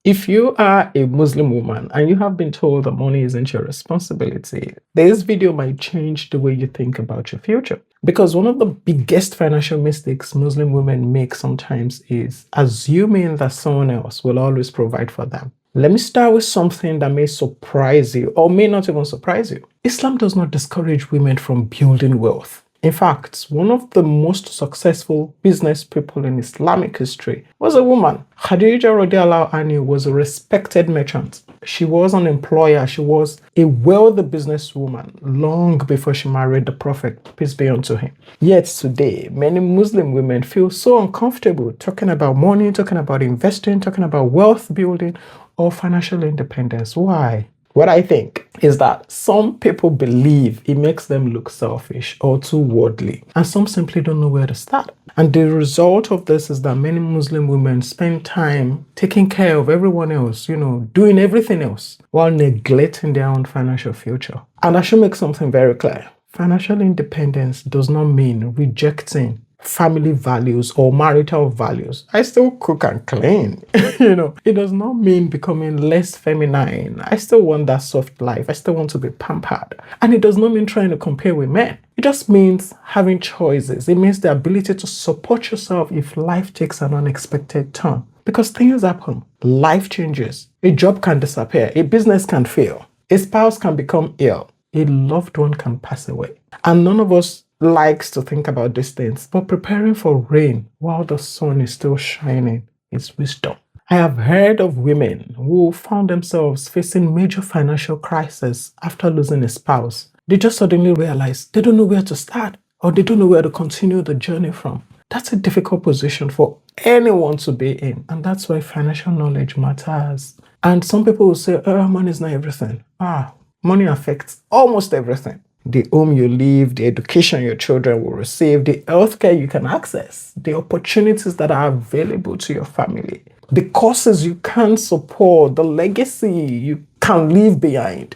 If you are a Muslim woman and you have been told that money isn't your responsibility, this video might change the way you think about your future. Because one of the biggest financial mistakes Muslim women make sometimes is assuming that someone else will always provide for them. Let me start with something that may surprise you or may not even surprise you. Islam does not discourage women from building wealth. In fact, one of the most successful business people in Islamic history was a woman. Khadija radiallahu anha was a respected merchant. She was an employer. She was a wealthy businesswoman long before she married the Prophet, peace be unto him. Yet today, many Muslim women feel so uncomfortable talking about money, talking about investing, talking about wealth building or financial independence. Why? What I think is that some people believe it makes them look selfish or too worldly, and some simply don't know where to start. And the result of this is that many Muslim women spend time taking care of everyone else, doing everything else while neglecting their own financial future. And I should make something very clear. Financial independence does not mean rejecting family values or marital values. I still cook and clean. It does not mean becoming less feminine. I still want that soft life. I still want to be pampered. And it does not mean trying to compare with men. It just means having choices. It means the ability to support yourself if life takes an unexpected turn. Because things happen. Life changes. A job can disappear. A business can fail. A spouse can become ill. A loved one can pass away. And none of us likes to think about these things, but preparing for rain while the sun is still shining is wisdom. I have heard of women who found themselves facing major financial crisis after losing a spouse. They just suddenly realize they don't know where to start or they don't know where to continue the journey from. That's a difficult position for anyone to be in, and that's why financial knowledge matters. And some people will say, money is not everything. Money affects almost everything. The home you live, the education your children will receive, the healthcare you can access, the opportunities that are available to your family, the causes you can support, the legacy you can leave behind.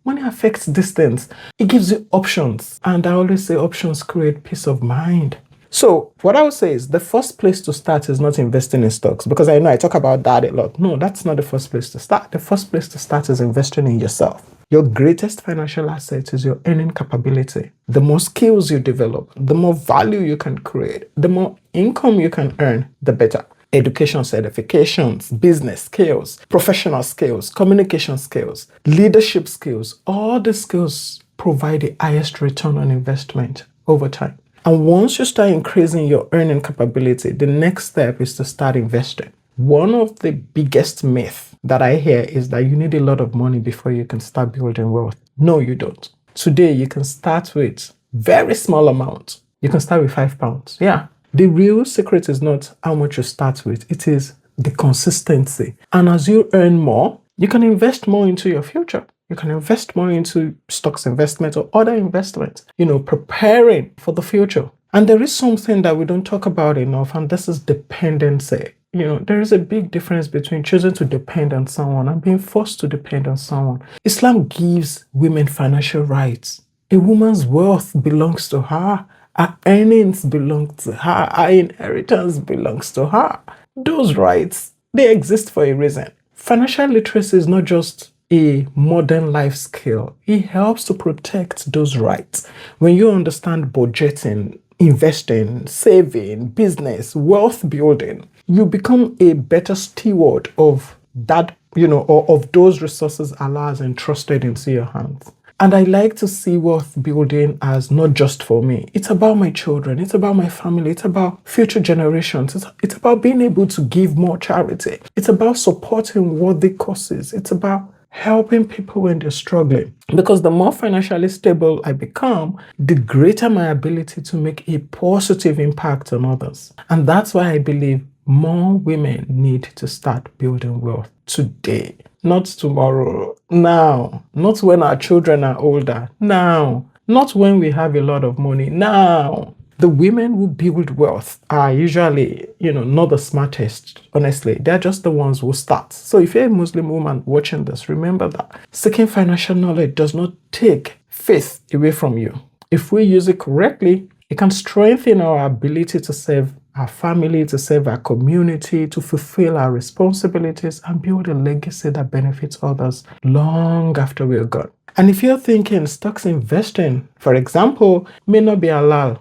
Money affects distance. It gives you options. And I always say options create peace of mind. So what I would say is the first place to start is not investing in stocks, because I know I talk about that a lot. No, that's not the first place to start. The first place to start is investing in yourself. Your greatest financial asset is your earning capability. The more skills you develop, the more value you can create, the more income you can earn, the better. Education certifications, business skills, professional skills, communication skills, leadership skills, all the skills provide the highest return on investment over time. And once you start increasing your earning capability, the next step is to start investing. One of the biggest myths that I hear is that you need a lot of money before you can start building wealth. No, you don't. Today, you can start with very small amount. You can start with £5. Yeah. The real secret is not how much you start with. It is the consistency. And as you earn more, you can invest more into your future. You can invest more into stocks investment or other investments, preparing for the future. And there is something that we don't talk about enough, and this is dependency. There is a big difference between choosing to depend on someone and being forced to depend on someone. Islam gives women financial rights. A woman's wealth belongs to her. Her earnings belong to her. Her inheritance belongs to her. Those rights, they exist for a reason. Financial literacy is not just a modern life skill. It helps to protect those rights. When you understand budgeting, investing, saving, business, wealth building, you become a better steward of that, or of those resources Allah has entrusted into your hands. And I like to see wealth building as not just for me. It's about my children. It's about my family. It's about future generations. It's about being able to give more charity. It's about supporting worthy causes. It's about helping people when they're struggling. Because the more financially stable I become, the greater my ability to make a positive impact on others. And that's why I believe more women need to start building wealth today, not tomorrow, now, not when our children are older, now, not when we have a lot of money, now. The women who build wealth are usually, not the smartest, honestly. They're just the ones who start. So if you're a Muslim woman watching this, remember that seeking financial knowledge does not take faith away from you. If we use it correctly, it can strengthen our ability to save our family, to serve our community, to fulfill our responsibilities, and build a legacy that benefits others long after we're gone. And if you're thinking stocks investing, for example, may not be halal,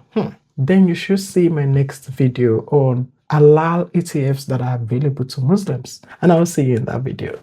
then you should see my next video on halal ETFs that are available to Muslims. And I'll see you in that video.